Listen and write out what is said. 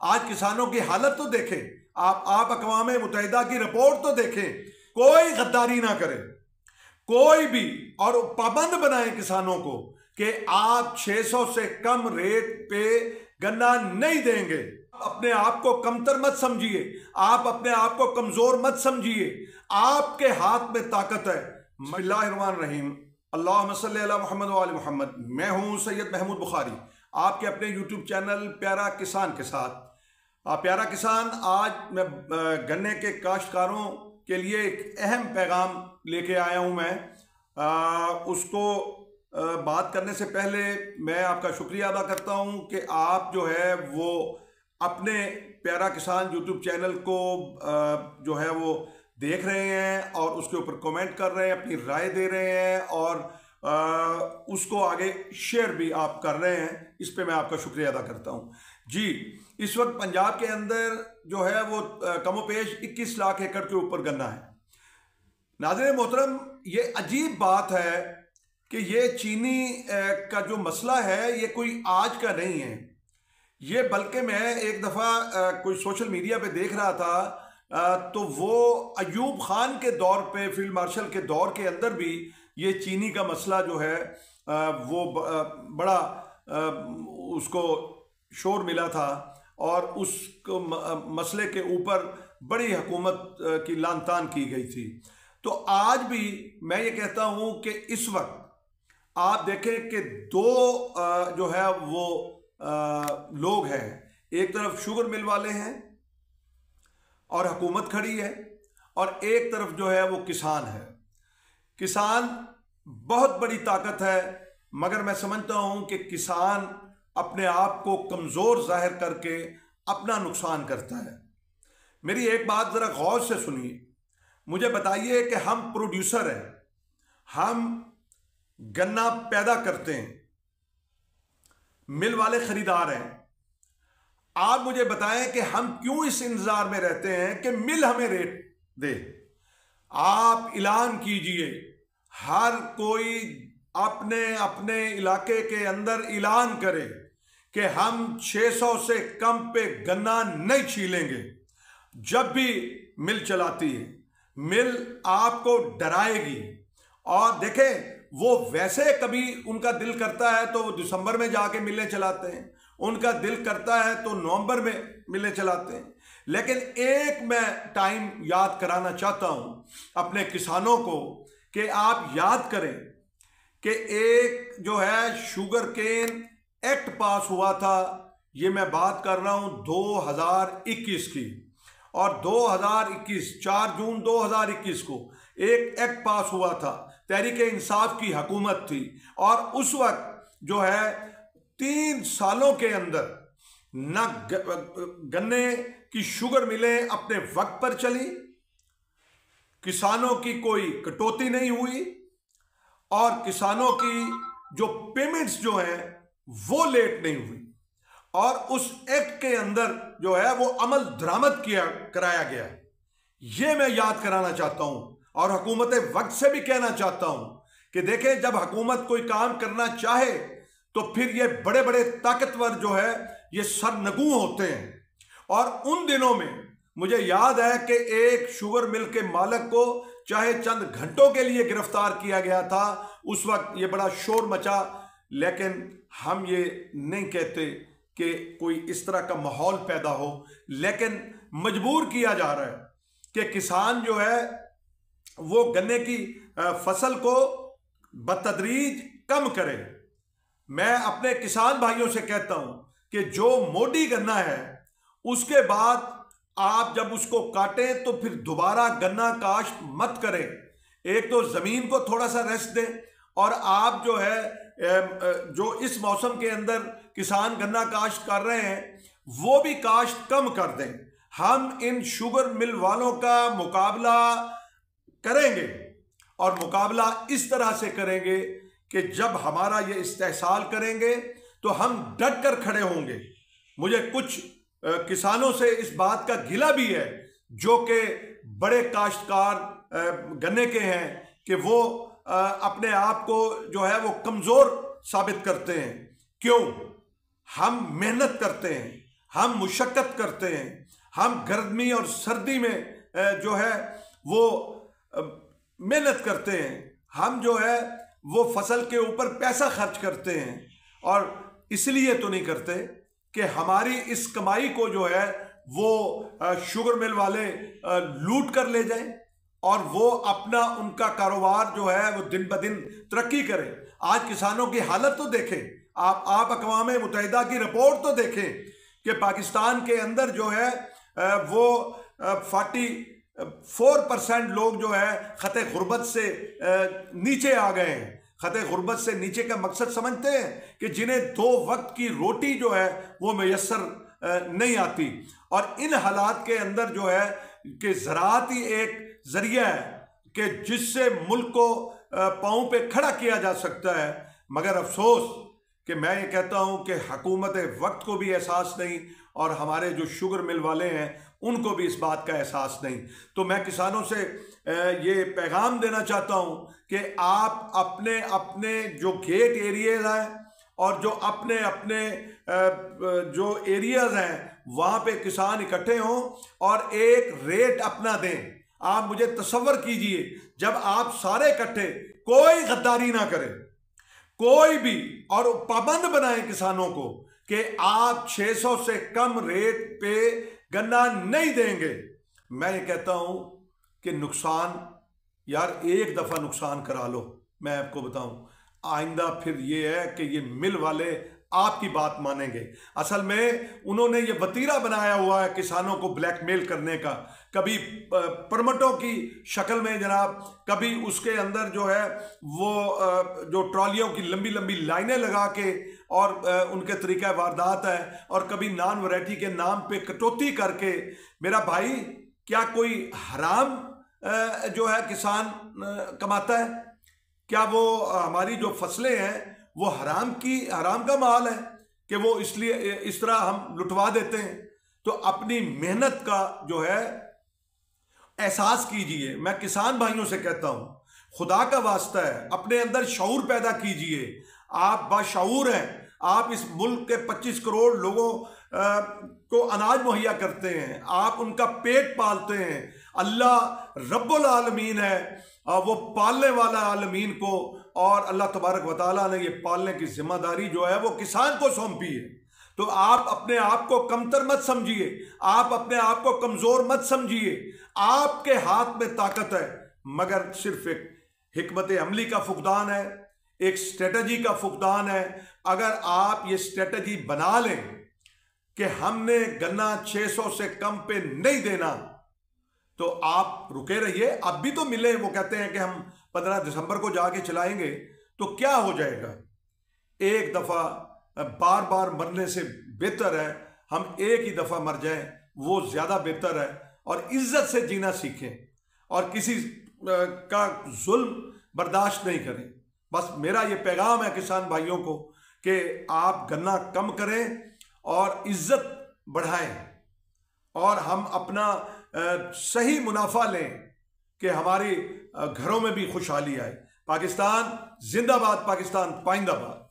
आज किसानों की हालत तो देखें, आप अक़वाम मुत्तहिदा की रिपोर्ट तो देखें। कोई गद्दारी ना करे कोई भी, और पाबंद बनाए किसानों को कि आप 600 से कम रेट पे गन्ना नहीं देंगे। अपने आप को कमतर मत समझिए, आप अपने आप को कमजोर मत समझिए, आपके हाथ में ताकत है। बिस्मिल्लाहिर्रहमानिर्रहीम, अल्लाहुम्मा सल्ली अला मुहम्मद व आले मुहम्मद। मैं हूं सैयद महमूद बुखारी, आपके अपने यूट्यूब चैनल प्यारा किसान के साथ। प्यारा किसान, आज मैं गन्ने के काश्तकारों के लिए एक अहम पैगाम लेके आया हूं। मैं उसको बात करने से पहले मैं आपका शुक्रिया अदा करता हूं कि आप जो है वो अपने प्यारा किसान यूट्यूब चैनल को जो है वो देख रहे हैं और उसके ऊपर कमेंट कर रहे हैं, अपनी राय दे रहे हैं और उसको आगे शेयर भी आप कर रहे हैं। इस पे मैं आपका शुक्रिया अदा करता हूं। जी, इस वक्त पंजाब के अंदर जो है वो कमोपेश 21 लाख एकड़ के ऊपर गन्ना है। नाज़रीन मोहतरम, ये अजीब बात है कि ये चीनी का जो मसला है ये कोई आज का नहीं है। ये बल्कि मैं एक दफ़ा कोई सोशल मीडिया पे देख रहा था तो वो अयूब खान के दौर पे, फील्ड मार्शल के दौर के अंदर भी ये चीनी का मसला जो है वो बड़ा उसको शोर मिला था और उस मसले के ऊपर बड़ी हुकूमत की लानतान की गई थी। तो आज भी मैं ये कहता हूं कि इस वक्त आप देखें कि दो जो है वो लोग हैं, एक तरफ शुगर मिल वाले हैं और हुकूमत खड़ी है, और एक तरफ जो है वो किसान है। किसान बहुत बड़ी ताकत है, मगर मैं समझता हूं कि किसान अपने आप को कमजोर जाहिर करके अपना नुकसान करता है। मेरी एक बात जरा गौर से सुनिए, मुझे बताइए कि हम प्रोड्यूसर हैं, हम गन्ना पैदा करते हैं, मिल वाले खरीदार हैं। आप मुझे बताएं कि हम क्यों इस इंतजार में रहते हैं कि मिल हमें रेट दे। आप ऐलान कीजिए, हर कोई अपने अपने इलाके के अंदर ऐलान करे कि हम 600 से कम पे गन्ना नहीं छीलेंगे। जब भी मिल चलाती है, मिल आपको डराएगी। और देखें, वो वैसे कभी उनका दिल करता है तो वो दिसंबर में जाके मिलें चलाते हैं, उनका दिल करता है तो नवंबर में मिलें चलाते हैं। लेकिन एक मैं टाइम याद कराना चाहता हूं अपने किसानों को कि आप याद करें कि एक जो है शुगर केन एक्ट पास हुआ था। ये मैं बात कर रहा हूं 2021 की, और 2021 4 जून 2021 को एक एक्ट पास हुआ था। तहरीक इंसाफ की हुकूमत थी और उस वक्त जो है 3 सालों के अंदर न गन्ने की शुगर मिलें अपने वक्त पर चली, किसानों की कोई कटौती नहीं हुई, और किसानों की जो पेमेंट्स जो हैं वो लेट नहीं हुई, और उस एक्ट के अंदर जो है वो अमल दरामद कराया गया। ये मैं याद कराना चाहता हूं और हुकूमत वक्त से भी कहना चाहता हूं कि देखें, जब हुकूमत कोई काम करना चाहे तो फिर ये बड़े बड़े ताकतवर जो है ये सरनगू होते हैं। और उन दिनों में मुझे याद है कि एक शुगर मिल के मालिक को चाहे चंद घंटों के लिए गिरफ्तार किया गया था। उस वक्त ये बड़ा शोर मचा, लेकिन हम ये नहीं कहते कि कोई इस तरह का माहौल पैदा हो, लेकिन मजबूर किया जा रहा है कि किसान जो है वो गन्ने की फसल को बतदरीज कम करे। मैं अपने किसान भाइयों से कहता हूं कि जो मोटी गन्ना है उसके बाद आप जब उसको काटें तो फिर दोबारा गन्ना काश्त मत करें। एक तो जमीन को थोड़ा सा रेस्ट दें, और आप जो है जो इस मौसम के अंदर किसान गन्ना काश्त कर रहे हैं वो भी काश्त कम कर दें। हम इन शुगर मिल वालों का मुकाबला करेंगे, और मुकाबला इस तरह से करेंगे कि जब हमारा ये इस्तेहसाल करेंगे तो हम डट कर खड़े होंगे। मुझे कुछ किसानों से इस बात का गिला भी है जो कि बड़े काश्तकार गन्ने के हैं कि वो अपने आप को जो है वो कमजोर साबित करते हैं। क्यों? हम मेहनत करते हैं, हम मुशक्कत करते हैं, हम गर्मी और सर्दी में जो है वो मेहनत करते हैं, हम जो है वो फसल के ऊपर पैसा खर्च करते हैं, और इसलिए तो नहीं करते कि हमारी इस कमाई को जो है वो शुगर मिल वाले लूट कर ले जाएं और वो अपना उनका कारोबार जो है वो दिन ब दिन तरक्की करे। आज किसानों की हालत तो देखें, आप अक़वाम मुत्तहिदा की रिपोर्ट तो देखें कि पाकिस्तान के अंदर जो है वो 44% लोग जो है खते गुर्बत से नीचे आ गए हैं। खते गुर्बत से नीचे का मकसद समझते हैं कि जिन्हें 2 वक्त की रोटी जो है वो मैसर नहीं आती, और इन हालात के अंदर जो है कि ज़राअत ही एक जरिया है कि जिससे मुल्क को पांव पे खड़ा किया जा सकता है। मगर अफसोस कि मैं ये कहता हूं कि हुकूमत वक्त को भी एहसास नहीं और हमारे जो शुगर मिल वाले हैं उनको भी इस बात का एहसास नहीं। तो मैं किसानों से ये पैगाम देना चाहता हूं कि आप अपने अपने जो गेट एरियाज हैं और जो अपने अपने जो एरियाज हैं वहाँ पे किसान इकट्ठे हों और एक रेट अपना दें। आप मुझे तसव्वुर कीजिए, जब आप सारे इकट्ठे, कोई गद्दारी ना करे, कोई भी, और पाबंद बनाएं किसानों को कि आप 600 से कम रेट पे गन्ना नहीं देंगे। मैं ये कहता हूं कि नुकसान, यार एक दफ़ा नुकसान करा लो। मैं आपको बताऊं, आइंदा फिर ये है कि ये मिल वाले आपकी बात मानेंगे। असल में उन्होंने ये वतीरा बनाया हुआ है किसानों को ब्लैकमेल करने का, कभी परमिटों की शक्ल में जनाब, कभी उसके अंदर जो है वो जो ट्रॉलियों की लंबी लंबी लाइनें लगा के, और उनके तरीका वारदात है, और कभी नॉन वैरायटी के नाम पे कटौती करके। मेरा भाई, क्या कोई हराम जो है किसान कमाता है? क्या वो हमारी जो फसलें हैं वो हराम का माल है कि वो इसलिए इस तरह हम लुटवा देते हैं? तो अपनी मेहनत का जो है एहसास कीजिए। मैं किसान भाइयों से कहता हूं, खुदा का वास्ता है, अपने अंदर शऊर पैदा कीजिए। आप बाशऊर हैं, आप इस मुल्क के 25 करोड़ लोगों को अनाज मुहैया करते हैं, आप उनका पेट पालते हैं। अल्लाह रब्बुल आलमीन है, वो पालने वाला आलमीन को, और अल्लाह तबारक व तआला ने ये पालने की जिम्मेदारी जो है वो किसान को सौंपी है। तो आप अपने आप को कमतर मत समझिए, आप अपने आप को कमजोर मत समझिए। आपके हाथ में ताकत है, मगर सिर्फ एक हिकमत अमली का फुकदान है, एक स्ट्रेटजी का फुकदान है। अगर आप ये स्ट्रेटजी बना लें कि हमने गन्ना 600 से कम पे नहीं देना, तो आप रुके रहिए। अब भी तो मिले, वो कहते हैं कि हम 15 दिसंबर को जाके चलाएंगे, तो क्या हो जाएगा? एक दफा बार बार मरने से बेहतर है हम एक ही दफा मर जाएं, वो ज्यादा बेहतर है। और इज्जत से जीना सीखें और किसी का जुल्म बर्दाश्त नहीं करें। बस मेरा ये पैगाम है किसान भाइयों को कि आप गन्ना कम करें और इज्जत बढ़ाएं, और हम अपना सही मुनाफा लें कि हमारी घरों में भी खुशहाली आए। पाकिस्तान जिंदाबाद, पाकिस्तान पाइंदाबाद।